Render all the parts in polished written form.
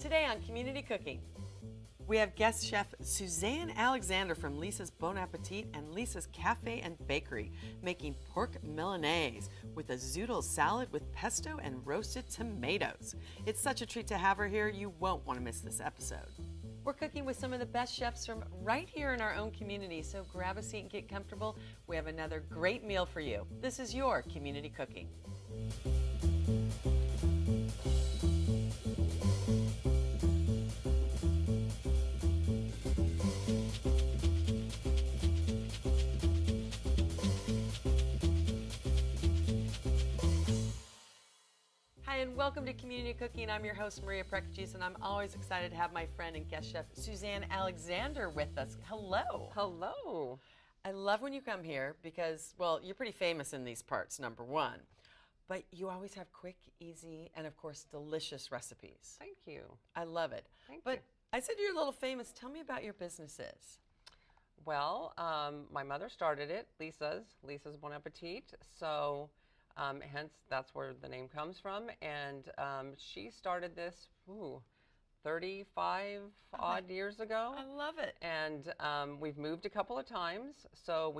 Today on Community Cooking, we have guest chef Suzanne Alexander from Lisa's Bon Appetit and Lisa's Cafe and Bakery making pork Milanese with a zoodle salad with pesto and roasted tomatoes. It's such a treat to have her here. You won't want to miss this episode. We're cooking with some of the best chefs from right here in our own community, so grab a seat and get comfortable. We have another great meal for you. This is your Community Cooking. Hi, and welcome to Community Cooking. I'm your host, Maria Prekeges, and I'm always excited to have my friend and guest chef, Suzanne Alexander, with us. Hello. Hello. I love when you come here because, well, you're pretty famous in these parts, number one. But you always have quick, easy, and of course, delicious recipes. Thank you. I love it. But I said you're a little famous. Tell me about your businesses. Well, my mother started it, Lisa's Bon Appetit. So hence that's where the name comes from. And she started this 35 odd years ago. I love it. And we've moved a couple of times. So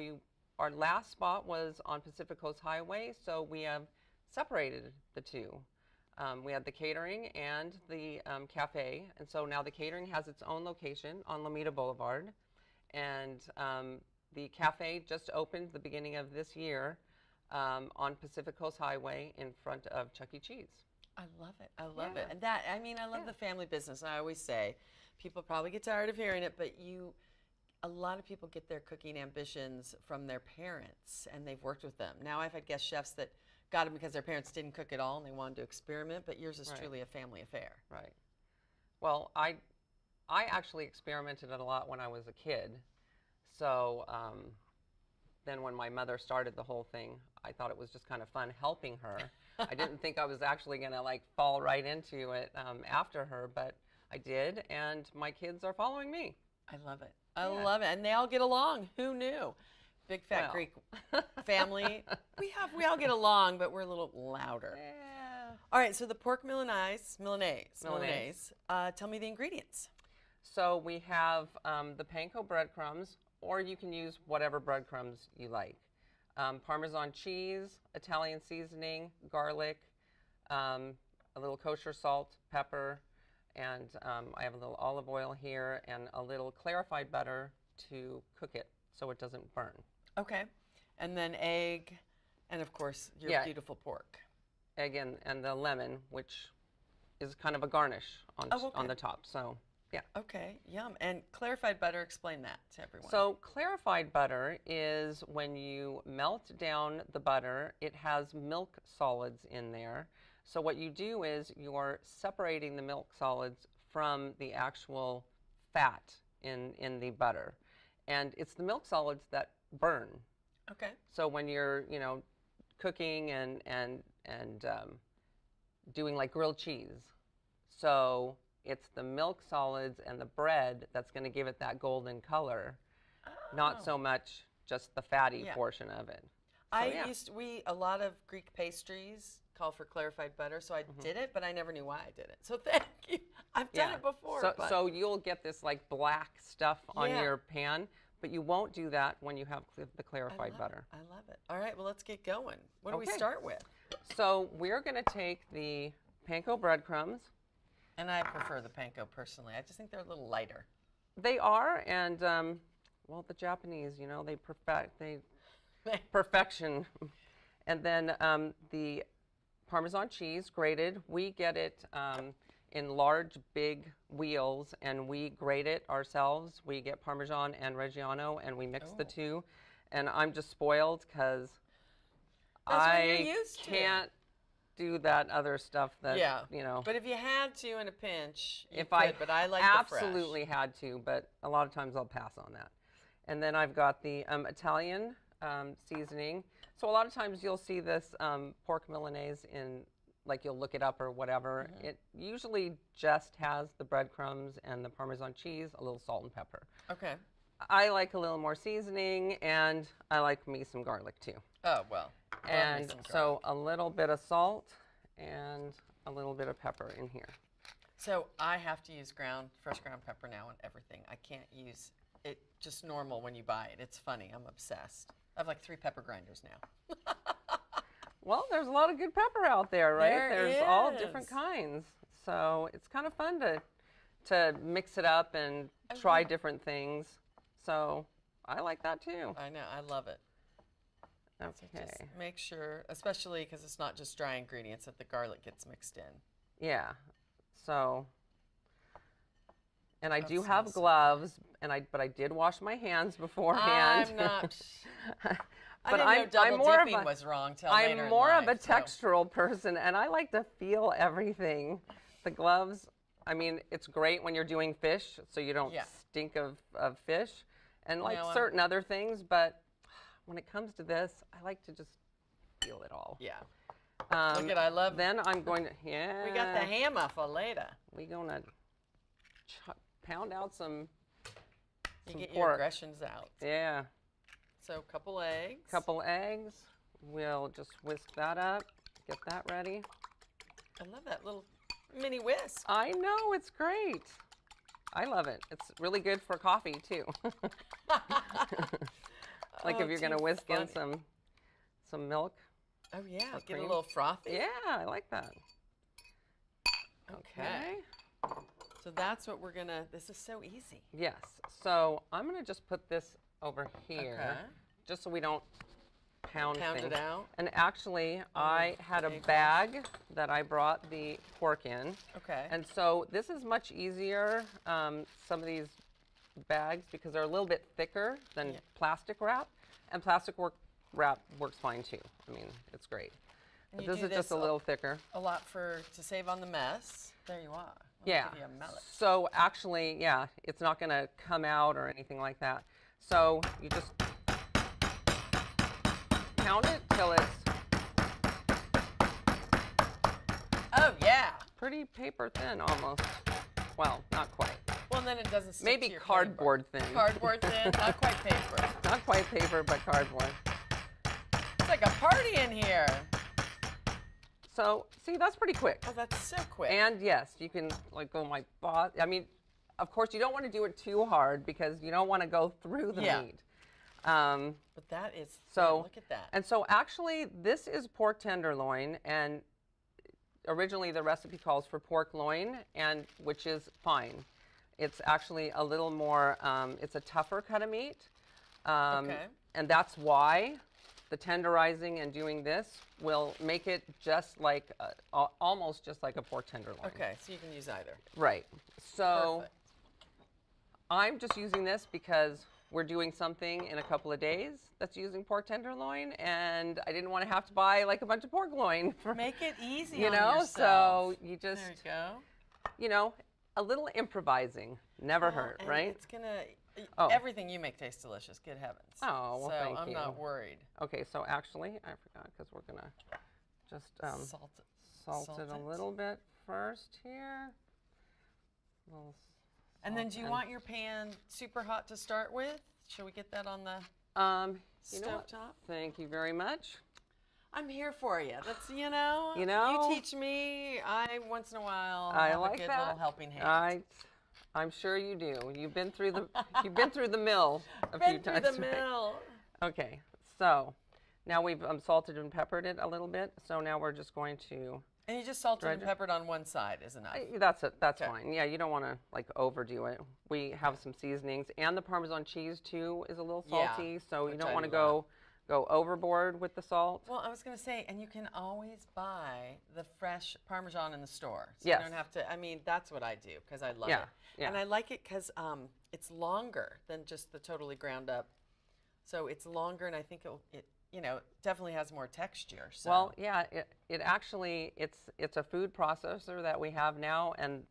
our last spot was on Pacific Coast Highway. So we have separated the two. We had the catering and the cafe. And so now the catering has its own location on Lomita Boulevard. And the cafe just opened the beginning of this year on Pacific Coast Highway in front of Chuck E. Cheese. I love it. I love it. And I love the family business. I always say, people probably get tired of hearing it, but a lot of people get their cooking ambitions from their parents, and they've worked with them. Now I've had guest chefs that got them because their parents didn't cook at all and they wanted to experiment, but yours is truly a family affair. Right. Well, I actually experimented a lot when I was a kid. So then when my mother started the whole thing, I thought it was just kind of fun helping her. I didn't think I was actually going to fall right into it after her, but I did, and my kids are following me. I love it. I love it. And they all get along. Who knew? Big fat Greek family. We all get along, but we're a little louder. Yeah. All right, so the pork Milanese. Tell me the ingredients. So we have the panko breadcrumbs, or you can use whatever breadcrumbs you like. Parmesan cheese, Italian seasoning, garlic, a little kosher salt, pepper, and I have a little olive oil here and a little clarified butter to cook it so it doesn't burn. Okay. And then egg, and of course, your beautiful pork. Egg and the lemon, which is kind of a garnish on the top. So, yeah. Okay, yum. And clarified butter, explain that to everyone. So clarified butter is when you melt down the butter, it has milk solids in there. So what you do is you're separating the milk solids from the actual fat in the butter. And it's the milk solids that burn. Okay. So when you're, cooking and doing like grilled cheese, so it's the milk solids and the bread that's going to give it that golden color, not so much just the fatty portion of it. So, a lot of Greek pastries call for clarified butter, so I did it, but I never knew why I did it. So thank you. I've done it before. So you'll get this black stuff on your pan, but you won't do that when you have the clarified butter. I love it. All right, well, let's get going. What do we start with? So we're going to take the panko breadcrumbs. And I prefer the panko personally. I just think they're a little lighter. They are, and the Japanese, perfection. And then the Parmesan cheese, grated. We get it in large, big wheels, and we grate it ourselves. We get Parmesan and Reggiano, and we mix the two. And I'm just spoiled because I can't do that other stuff that, But if you had to in a pinch, but I like absolutely had to, but a lot of times I'll pass on that. And then I've got the Italian seasoning. So a lot of times you'll see this pork Milanese in, you'll look it up or whatever. It usually just has the breadcrumbs and the Parmesan cheese, a little salt and pepper. Okay. I like a little more seasoning, and I like me some garlic too. Oh, well. And so a little bit of salt and a little bit of pepper in here. So I have to use fresh ground pepper now on everything. I can't use it just normal when you buy it. It's funny. I'm obsessed. I have like 3 pepper grinders now. Well, there's a lot of good pepper out there, right? There's all is. different kinds. So it's kind of fun to mix it up and try different things. So I like that too. I know. I love it. Okay. So just make sure, especially because it's not just dry ingredients, that the garlic gets mixed in. Yeah. So, and I do That have smells so gloves, but I did wash my hands beforehand. I'm not. But I didn't know I'm double more dipping of a, was wrong till I'm later in more of life, a so. textural person, and I like to feel everything. The gloves, I mean, it's great when you're doing fish, so you don't stink of fish, and like certain other things, but when it comes to this, I like to just feel it all. Yeah. Look at, I love. Then I'm going to, We got the hammer for later. We're going to pound out some Get pork. your aggressions out. Yeah. So a couple eggs. Couple eggs. We'll just whisk that up. Get that ready. I love that little mini whisk. I know, it's great. I love it. It's really good for coffee too. Like if you're going to whisk in some milk. Oh yeah, get cream. a little frothy. Yeah, I like that. Okay. So that's what we're gonna, this is so easy. Yes. So I'm going to just put this over here, just so we don't pound it out. And actually, I had a bag that I brought the pork in. Okay. And so this is much easier, some of these bags, because they're a little bit thicker than plastic wrap. And plastic wrap works fine too. I mean, it's great. But this is just a little thicker. A lot to save on the mess. There you are. Yeah. Give you a mallet. So actually, yeah, it's not going to come out or anything like that. So you just pound it till it's pretty paper thin almost. Well, not quite. Well, and then it doesn't stick Maybe to your cardboard thin. Cardboard thin, not quite paper. Not quite paper, but cardboard. It's like a party in here. So, see, that's pretty quick. Oh, that's so quick. And yes, you can like go my boss. I mean, of course, you don't want to do it too hard because you don't want to go through the meat. But that is, look at that. And so actually, this is pork tenderloin, and originally the recipe calls for pork loin, and which is fine. It's actually a little more, it's a tougher cut of meat. And that's why the tenderizing and doing this will make it just like, almost just like a pork tenderloin. Okay, so you can use either. Right. So Perfect. I'm just using this because we're doing something in a couple of days that's using pork tenderloin, and I didn't want to have to buy like a bunch of pork loin. Make it easy you on know, yourself. so you just, there you go. You know, a little improvising never hurt, and right? It's gonna, everything you make tastes delicious, good heavens. Oh, well, so thank I'm you. not worried. Okay, so actually, I forgot because we're gonna just salt it a little bit first here. And then do you want your pan super hot to start with? Should we get that on the stove top? Thank you very much. I'm here for you. That's, you You you teach me. I, once in a while, I have like a good that. little helping hand. I'm sure you do. You've been through the mill a few times. Been through the mill. Okay, so now we've salted and peppered it a little bit. So now we're just going to. And you just salted and peppered on one side is enough. That's fine. Yeah, you don't want to like overdo it. We have some seasonings, and the Parmesan cheese too is a little salty, so you don't want to go overboard with the salt. Well, I was going to say, and you can always buy the fresh Parmesan in the store. So yes. You don't have to, I mean, that's what I do because I love it. Yeah. And I like it because it's longer than just the totally ground up. So it's longer, and I think it definitely has more texture. So. Well, yeah, it actually, it's a food processor that we have now, and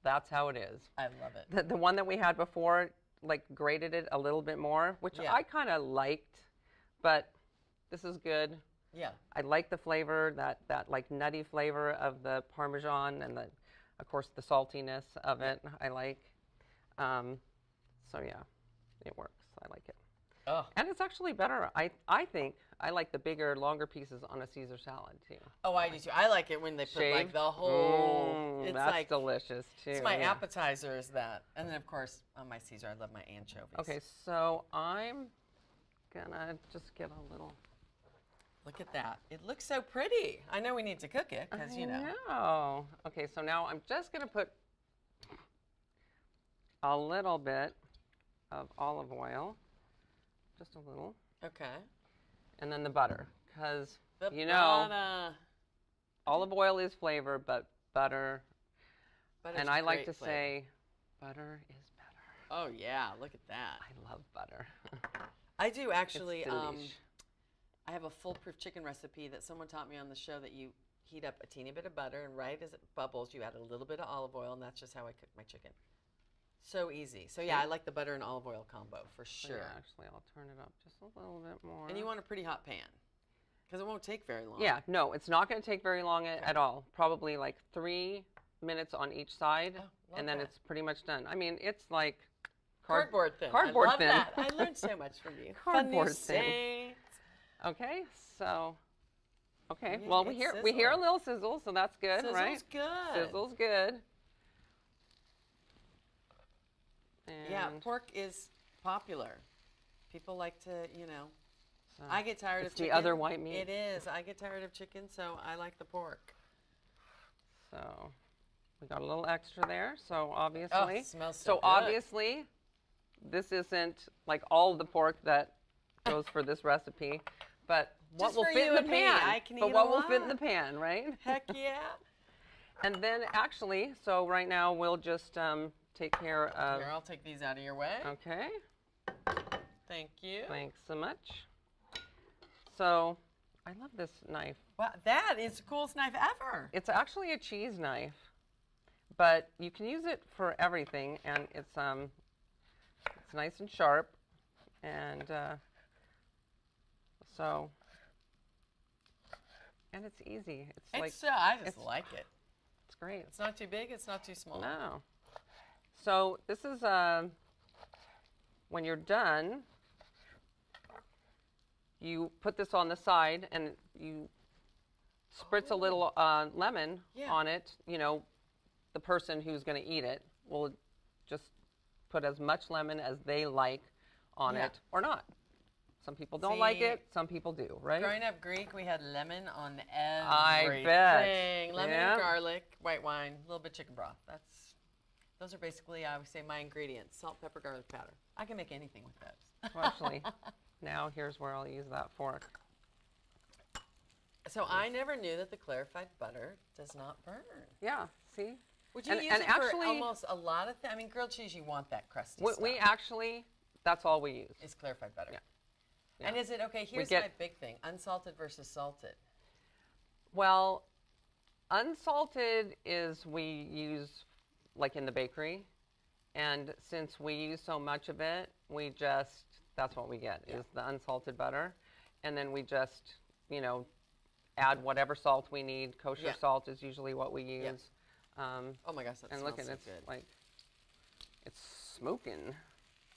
that's how it is. I love it. The one that we had before, like, grated it a little bit more, which I kind of liked, but this is good. Yeah. I like the flavor, that like nutty flavor of the Parmesan, and of course the saltiness of it I like. So yeah, it works. I like it. Oh. And it's actually better. I think I like the bigger, longer pieces on a Caesar salad too. Oh, I do too. I like it when they put like Shaved? the whole. It's That's like delicious too. it's my yeah. appetizer is that, and then of course on my Caesar I love my anchovies. Okay, so I'm gonna just get a little. Look at that. It looks so pretty. I know we need to cook it because you know. No. Okay, so now I'm just gonna put a little bit of olive oil, just a little, Okay. and then the butter, because The you know butter. olive oil is flavor, but butter. Butter's And I like great to flavor. say, butter is better. Oh yeah, look at that. I love butter. I do actually. It's delish. I have a foolproof chicken recipe that someone taught me on the show that you heat up a teeny bit of butter and right as it bubbles, you add a little bit of olive oil, and that's just how I cook my chicken. So easy. So yeah, I like the butter and olive oil combo for sure. Yeah, actually, I'll turn it up just a little bit more. And you want a pretty hot pan because it won't take very long. Yeah, no, it's not going to take very long at all. Probably like 3 minutes on each side, and then that. it's pretty much done. I mean, it's like Cardboard thin. Cardboard I love thin. that. I learned so much from you. Cardboard Fun thin. saints. Okay, so okay. Yeah, Well, good we hear a sizzle. little sizzle, so that's good, Sizzle's right? good. Sizzle's good. Yeah, And pork is popular. People like to, you know. so I get tired of it's chicken. the other white meat. It is. I get tired of chicken, so I like the pork. So we got a little extra there. So obviously, Oh, it smells so good. obviously, this isn't like all the pork that goes for this recipe, but what Just will for fit you in the and me. pan? I can but eat what a will fit in the lot. pan, right? Heck yeah. And then actually, so right now we'll just take care of. Here, I'll take these out of your way. Okay. Thank you. Thanks so much. So I love this knife. Wow, that is the coolest knife ever. It's actually a cheese knife, but you can use it for everything, and it's nice and sharp, and and it's easy. It's like I just it's- like it. it's great. It's not too big. It's not too small. No. So this is when you're done, you put this on the side and you spritz a little lemon Yeah. on it. You know, the person who's going to eat it will just put as much lemon as they like on Yeah. it or not. Some people don't like See, it, some people do, right? Growing up Greek, we had lemon on I everything. bet. Lemon, Yeah. garlic, white wine, a little bit chicken broth. Those are basically, I would say, my ingredients. Salt, pepper, garlic powder. I can make anything with those. Well, actually, now here's where I'll use that fork. So I never knew that the clarified butter does not burn. Yeah, see? Would you And- use and it actually- for almost a lot of things? I mean, grilled cheese, you want that crusty We stuff. actually, that's all we use. It's clarified butter. Yeah. And is it, okay, here's get- my big thing, unsalted versus salted. Well, unsalted is we use like in the bakery. And since we use so much of it, we just, that's what we get is the unsalted butter. And then we just, you know, add whatever salt we need. Kosher Yeah. salt is usually what we use. Oh my gosh, that And smells look at so it, good. it's like, it's smoking.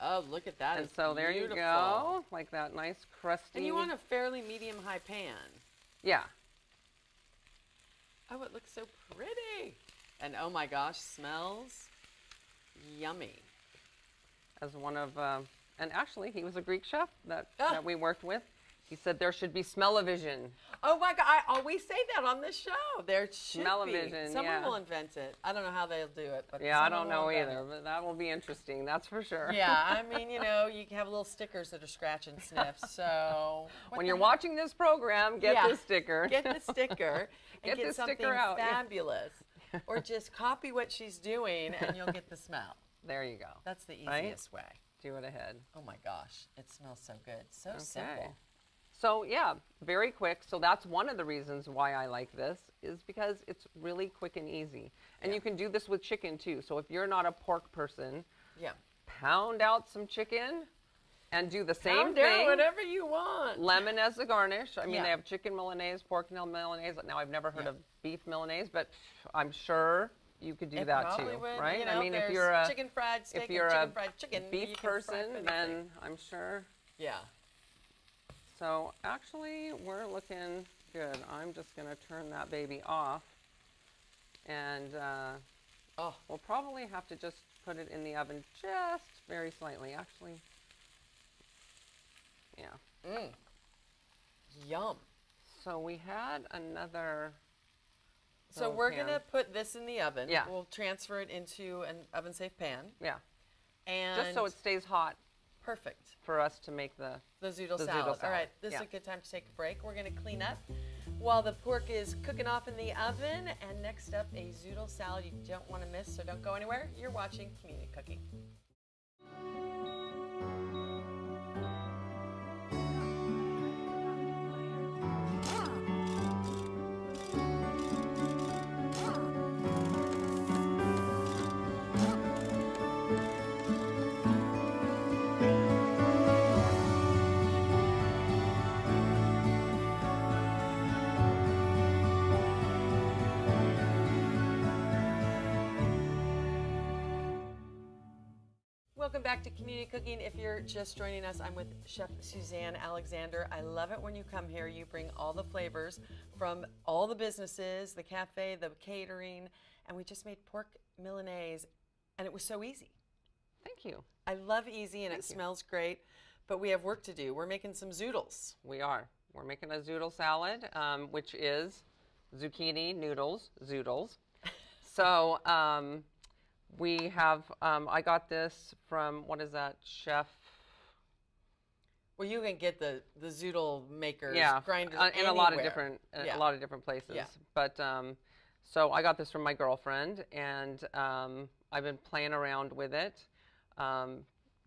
Oh, look at that. And It's so there beautiful. you go, like that nice crusty. And you want a fairly medium-high pan. Yeah. Oh, it looks so pretty. And oh my gosh, smells yummy. As one of, and actually he was a Greek chef that Ah. that we worked with. He said there should be smell-o-vision. Oh my God, I always say that on this show. There should Smell-o-vision, be. Someone yeah. will invent it. I don't know how they'll do it, but Yeah, I someone don't will know invent either, it. but that will be interesting, that's for sure. Yeah, I mean, you know, you can have little stickers that are scratch and sniff. So When you're watching this program, get Yeah. this sticker. get the sticker and Get get the something sticker out, yeah. fabulous, or just copy what she's doing and you'll get the smell. There you go. That's the Right? easiest way. Do it ahead. Oh my gosh, it smells so good. So Okay. simple. So yeah, very quick. So that's one of the reasons why I like this is because it's really quick and easy. And you can do this with chicken too. So if you're not a pork person, Yeah. pound out some chicken and do the same Pound down thing. whatever you want. Lemon as the garnish. I mean, Yeah. they have chicken Milanese, pork Milanese. Now, I've never heard Yeah. of beef Milanese, but I'm sure you could do It that probably too, would, right? you know, I mean, if there's you're a chicken fried steak if you're and a chicken fried chicken, you beef can fry person, anything. then I'm sure Yeah. So actually, we're looking good. I'm just going to turn that baby off. And we'll probably have to just put it in the oven just very slightly. Actually, yeah. Yum. So we had another. So we're going to put this in the oven. Yeah. We'll transfer it into an oven-safe pan. Yeah. And just so it stays hot. Perfect. For us to make the zoodle salad. All right, this is a good time to take a break. We're going to clean up while the pork is cooking off in the oven. And next up, a zoodle salad you don't want to miss, so don't go anywhere. You're watching Community Cooking. Welcome back to Community Cooking. If you're just joining us, I'm with Chef Suzanne Alexander. I love it when you come here. You bring all the flavors from all the businesses, the cafe, the catering, and we just made pork Milanese, and it was so easy. Thank you. I love easy, and it smells great, but we have work to do. We're making some zoodles. We are. We're making a zoodle salad, which is zucchini, noodles, zoodles. So, we have, I got this from, what is that, Chef? Well, you can get the zoodle makers, grinders in a lot of different places. Yeah. But so I got this from my girlfriend, and I've been playing around with it.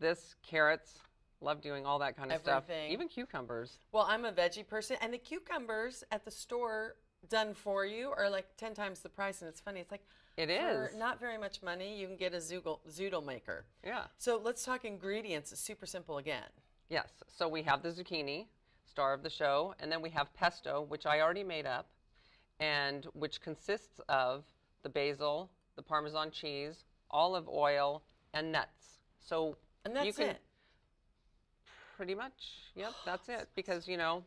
This carrots, love doing all that kind of stuff. Even cucumbers. Well, I'm a veggie person, and the cucumbers at the store done for you are like 10 times the price, and it's funny. It's like, it is. For not very much money, you can get a zoodle maker. Yeah. So let's talk ingredients. It's super simple again. Yes. So we have the zucchini, star of the show, and then we have pesto, which I already made up, and which consists of the basil, the Parmesan cheese, olive oil, and nuts. So and that's you can, it. Pretty much. Yep, that's it. Because, you know,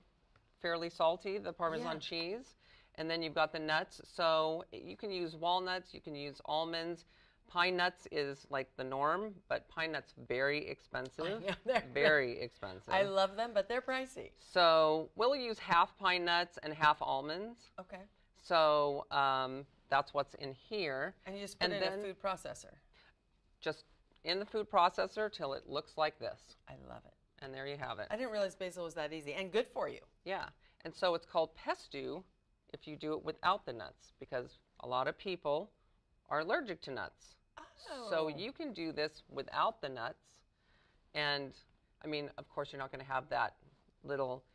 fairly salty, the Parmesan cheese. And then you've got the nuts. So you can use walnuts, you can use almonds. Pine nuts is like the norm, but pine nuts very expensive. Yeah, they're very expensive. I love them, but they're pricey. So we'll use half pine nuts and half almonds. Okay. So that's what's in here. And you just put it in a food processor. Just in the food processor till it looks like this. I love it. And there you have it. I didn't realize basil was that easy and good for you. Yeah. And so it's called pesto if you do it without the nuts, because a lot of people are allergic to nuts. Oh. So you can do this without the nuts. And I mean, of course, you're not going to have that little,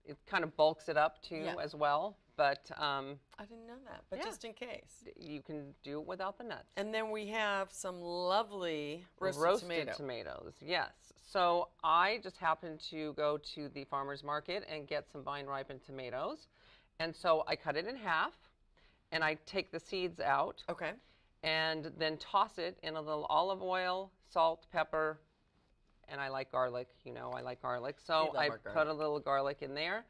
it kind of bulks it up too as well. But I didn't know that, but just in case. You can do it without the nuts. And then we have some lovely roasted tomatoes. Yes. So I just happened to go to the farmer's market and get some vine-ripened tomatoes. And so I cut it in half, and I take the seeds out. Okay. And then toss it in a little olive oil, salt, pepper, and I like garlic. You know, I like garlic. So I put a little garlic in there.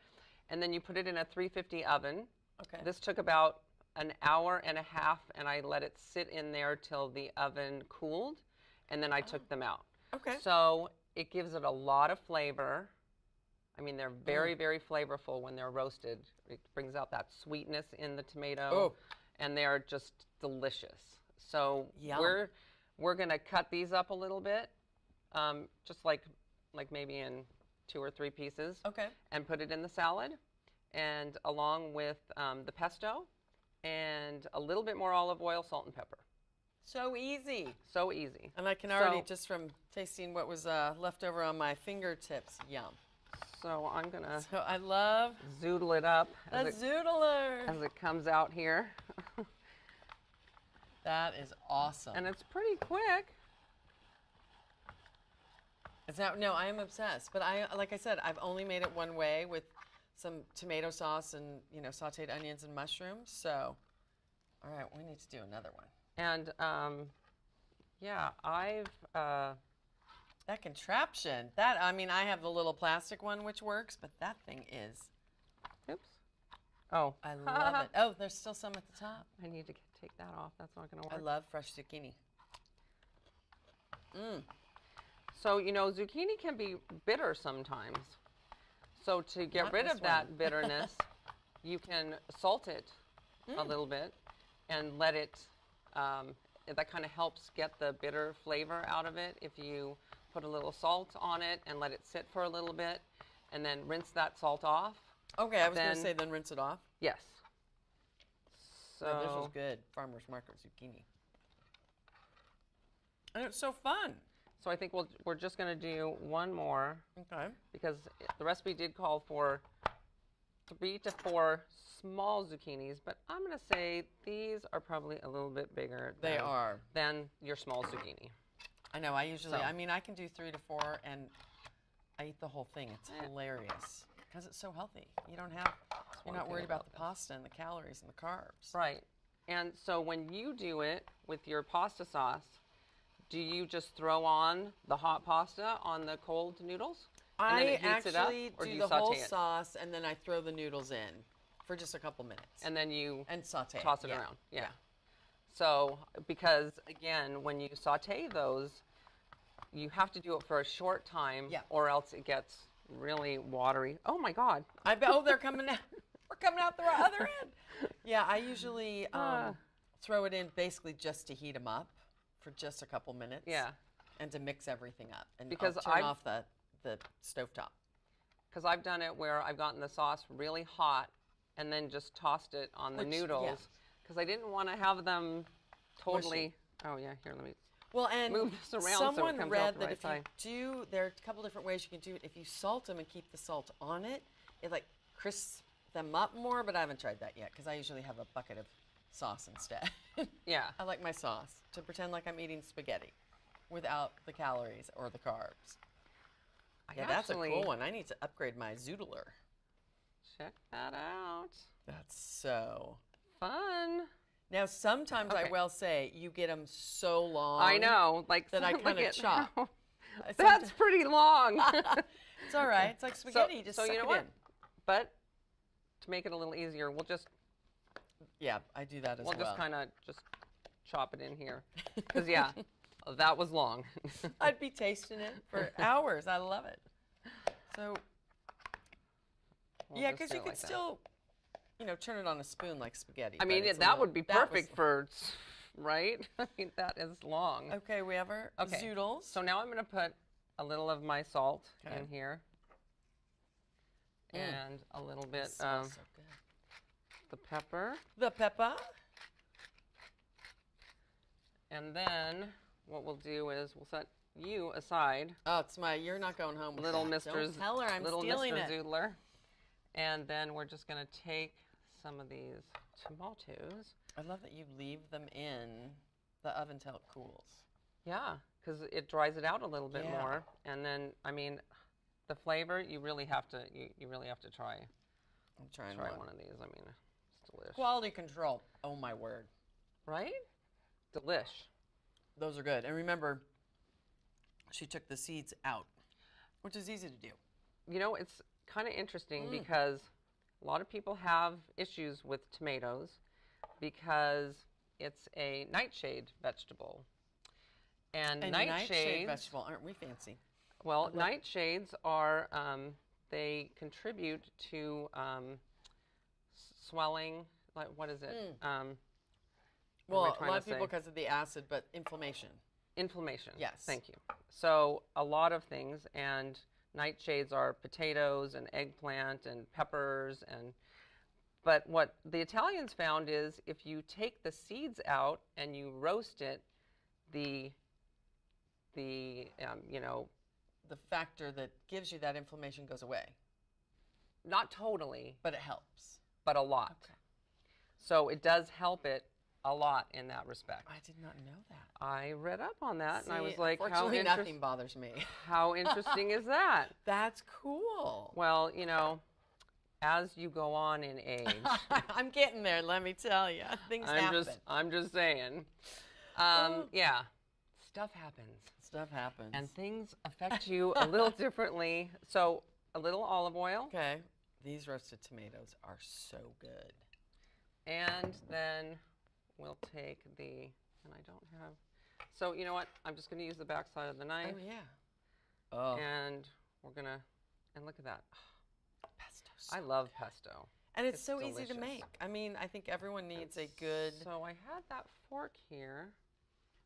And then you put it in a 350 oven. Okay. This took about an hour and a half, and I let it sit in there till the oven cooled, and then I took them out. Okay. So it gives it a lot of flavor. I mean, they're very, very flavorful when they're roasted. It brings out that sweetness in the tomato, and they're just delicious. So we're going to cut these up a little bit, just like maybe in 2 or 3 pieces. Okay. And put it in the salad, and along with the pesto, and a little bit more olive oil, salt, and pepper. So easy. So easy. And I can already, just from tasting what was left over on my fingertips, yum. So I'm going to I love zoodle it up as zoodler as it comes out here. That is awesome. And it's pretty quick. It's not, no, I am obsessed. But like I said, I've only made it one way with some tomato sauce and, you know, sauteed onions and mushrooms. So, all right, we need to do another one. And yeah, That contraption. That, I mean, I have the little plastic one which works, but that thing is. Oops. Oh. I love it. Oh, there's still some at the top. I need to take that off. That's not going to work. I love fresh zucchini. So, you know, zucchini can be bitter sometimes. So to get rid of that bitterness, you can salt it a little bit and let it, that kind of helps get the bitter flavor out of it. If you put a little salt on it and let it sit for a little bit and then rinse that salt off. Okay, I was going to say then rinse it off. Yes. So this is good. Farmer's market zucchini. And it's so fun. So I think we're just going to do one more. Okay. Because the recipe did call for 3 to 4 small zucchinis, but I'm going to say these are probably a little bit bigger. They are. Than your small zucchini. I know. I usually, I mean, I can do 3 to 4, and I eat the whole thing. It's hilarious because it's so healthy. You don't have, you're not worried about the pasta and the calories and the carbs. Right. And so when you do it with your pasta sauce, do you just throw on the hot pasta on the cold noodles? And then I it heats it up, actually or do you the saute whole it? sauce, and then I throw the noodles in for just a couple minutes. And then you saute toss it around. Yeah. So, because again, when you saute those, you have to do it for a short time, or else it gets really watery. Oh my God! Oh, they're coming out. We're coming out the other end. Yeah, I usually throw it in basically just to heat them up for just a couple minutes. Yeah. And to mix everything up, and because I'll turn off the stovetop. Because I've done it where I've gotten the sauce really hot and then just tossed it on the noodles. Because I didn't want to have them totally. Oh yeah, here, let me. Well, and move this around someone so it comes read out the that right if side. you do, there are a couple different ways you can do it. If you salt them and keep the salt on it, it like crisps them up more. But I haven't tried that yet because I usually have a bucket of sauce instead. Yeah. I like my sauce to pretend like I'm eating spaghetti without the calories or the carbs. Yeah, that's a cool one. I need to upgrade my zoodler. Check that out. That's so fun. Now, sometimes I will say you get them so long. I know, like that I kind of chop. That's pretty long. It's all right. It's like spaghetti. Just suck you know it what? in. But to make it a little easier, we'll just I do that as well. We'll just kind of just chop it in here, because that was long. I'd be tasting it for hours. I love it. So we'll because you could still. Turn it on a spoon like spaghetti. I mean, that would be perfect for, right? I mean, that is long. Okay, we have our zoodles. So now I'm going to put a little of my salt in here. And a little bit of the pepper. The pepper. And then what we'll do is we'll set you aside. Oh, you're not going home with little that. Mr. Don't tell her I'm little stealing Mr. it. Zoodler. And then we're just going to take some of these tomatoes. I love that you leave them in the oven till it cools. Yeah, because it dries it out a little bit more. And then, I mean, the flavor, you really have to try. I'm trying one of these. I mean, it's delicious. Quality control. Oh, my word. Right? Delish. Those are good. And remember, she took the seeds out, which is easy to do. You know, it's kind of interesting because a lot of people have issues with tomatoes because it's a nightshade vegetable. And nightshade vegetable, aren't we fancy? Well, nightshades are, they contribute to swelling, like what is it? Well, a lot of people because of the acid, but inflammation. Inflammation. Yes. Thank you. So a lot of things, and nightshades are potatoes and eggplant and peppers, but what the Italians found is if you take the seeds out and you roast it, the factor that gives you that inflammation goes away. Not totally, but it helps. But a lot. Okay. So it does help it a lot in that respect. I did not know that. I read up on that, and I was like, unfortunately, nothing bothers me. How interesting is that? That's cool. Well, as you go on in age. I'm getting there, let me tell you. Things happen. I'm just saying. Yeah. Stuff happens. stuff happens. And things affect you a little differently. So a little olive oil. Okay. These roasted tomatoes are so good. And then we'll take and I don't have, so you know what? I'm just going to use the back side of the knife. Oh, yeah. Oh. And we're going to, and look at that. Pesto. I love pesto. And it's so delicious. easy to make. I mean, I think everyone needs a good. So I had that fork here.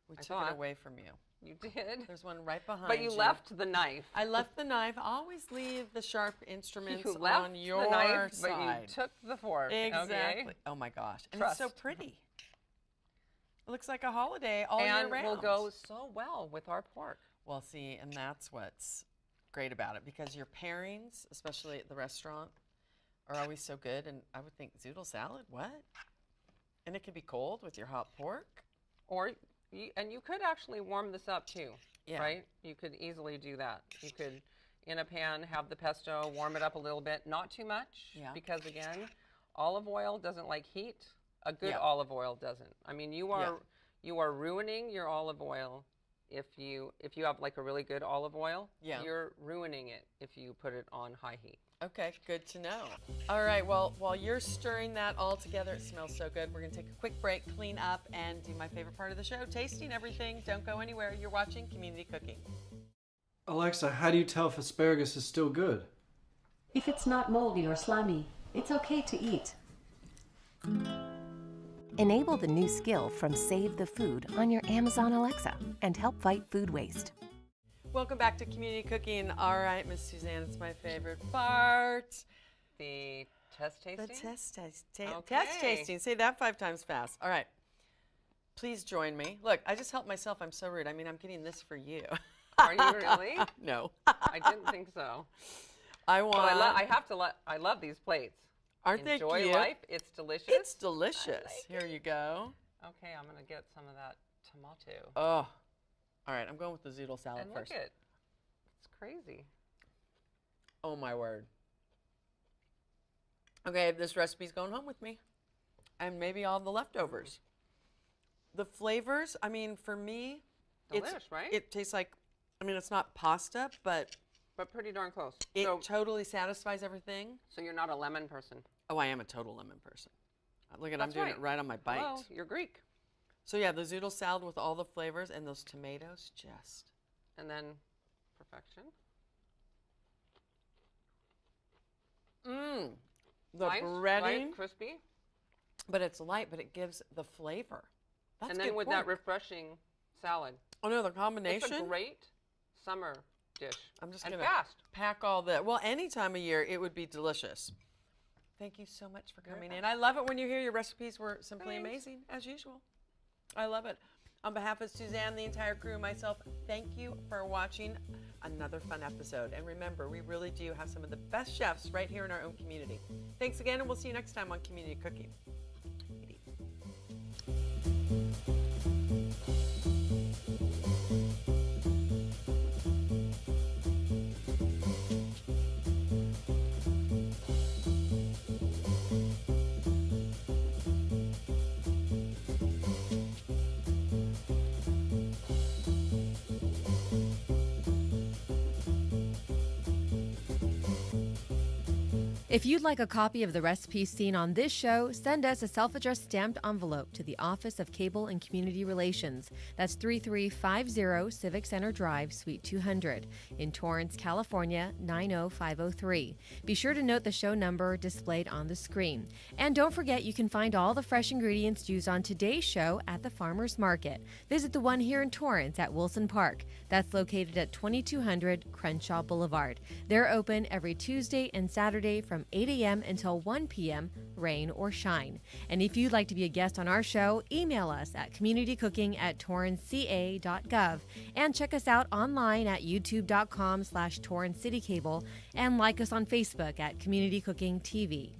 We took it away from you. You did. There's one right behind But you left the knife. I left the knife. Always leave the sharp instruments You left on your the knife, side. but you took the fork. Exactly. Okay? Oh my gosh. And Trust. it's so pretty. It looks like a holiday all year round. And will go so well with our pork. Well, see, and that's what's great about it, because your pairings, especially at the restaurant, are always so good. And I would think zoodle salad, what? And it could be cold with your hot pork. Or, and you could actually warm this up too, Yeah. right? You could easily do that. You could, in a pan, have the pesto, warm it up a little bit, not too much, because again, olive oil doesn't like heat. A good olive oil doesn't. I mean, you are ruining your olive oil if you have like a really good olive oil. Yeah. You're ruining it if you put it on high heat. Okay, good to know. All right, well, while you're stirring that all together, it smells so good. We're gonna take a quick break, clean up, and do my favorite part of the show, tasting everything. Don't go anywhere. You're watching Community Cooking. Alexa, how do you tell if asparagus is still good? If it's not moldy or slimy, it's okay to eat. Enable the new skill from Save the Food on your Amazon Alexa and help fight food waste. Welcome back to Community Cooking. All right, Miss Suzanne, it's my favorite part. The test tasting? The test tasting. Okay. Test tasting. Say that 5 times fast. All right. Please join me. Look, I just helped myself. I'm so rude. I mean, I'm getting this for you. Are you really? No. I didn't think so. I want. But I love these plates. Aren't they cute? Enjoy life. It's delicious. It's delicious. Here you go. Okay, I'm gonna get some of that tomato. Oh. All right, I'm going with the zoodle salad And first. look it. It's crazy. Oh my word. Okay, this recipe's going home with me. And maybe all the leftovers. The flavors, I mean, for me, Delish, right? It tastes like, I mean, it's not pasta, but pretty darn close. it So, totally satisfies everything. so you're not a lemon person. Oh, I am a total lemon person. Look at, I'm That's doing right. it right on my bite. Hello, you're Greek. So yeah, the zoodle salad with all the flavors and those tomatoes, just. And then perfection. Mmm. The Nice, breading, light, crispy. but it's light, but it gives the flavor. That's And then good with pork. that refreshing salad. Oh no, the combination. It's a great summer dish. I'm just and gonna fast. pack all the. Well, any time of year, it would be delicious. Thank you so much for coming in. I love it when you hear your recipes were simply amazing, as usual. I love it. On behalf of Suzanne, the entire crew, and myself, thank you for watching another fun episode. And remember, we really do have some of the best chefs right here in our own community. Thanks again, and we'll see you next time on Community Cooking. If you'd like a copy of the recipes seen on this show, send us a self-addressed stamped envelope to the Office of Cable and Community Relations. That's 3350 Civic Center Drive, Suite 200 in Torrance, California, 90503. Be sure to note the show number displayed on the screen. And don't forget, you can find all the fresh ingredients used on today's show at the Farmers Market. Visit the one here in Torrance at Wilson Park. That's located at 2200 Crenshaw Boulevard. They're open every Tuesday and Saturday from 8 a.m. until 1 p.m., rain or shine. And if you'd like to be a guest on our show, email us at communitycooking@torranceca.gov and check us out online at youtube.com/TorranceCityCable and like us on Facebook at Community Cooking TV.